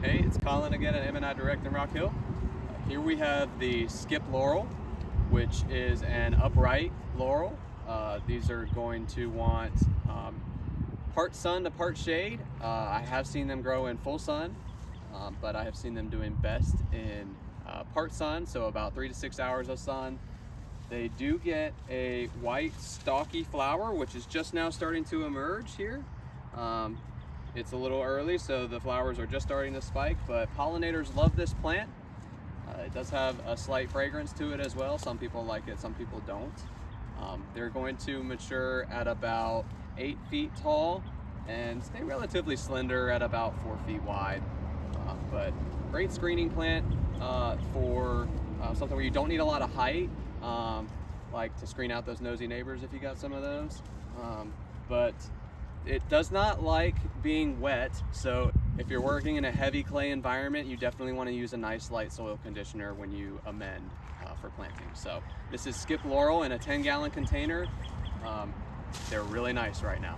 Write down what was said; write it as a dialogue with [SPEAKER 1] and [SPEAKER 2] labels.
[SPEAKER 1] Hey, it's Colin again at M&I Direct in Rock Hill. Here we have the Skip Laurel, which is an upright laurel. These are going to want part sun to part shade. I have seen them grow in full sun, but I have seen them doing best in part sun, so about 3 to 6 hours of sun. They do get a white stalky flower, which is just now starting to emerge here. It's a little early, so the flowers are just starting to spike, but pollinators love this plant. It does have a slight fragrance to it as well. Some people like it, some people don't. They're going to mature at about 8 feet tall and stay relatively slender at about 4 feet wide. But great screening plant for something where you don't need a lot of height, like to screen out those nosy neighbors if you got some of those. But it does not like being wet, so if you're working in a heavy clay environment, you definitely want to use a nice light soil conditioner when you amend for planting. So this is Skip Laurel in a 10-gallon container. They're really nice right now.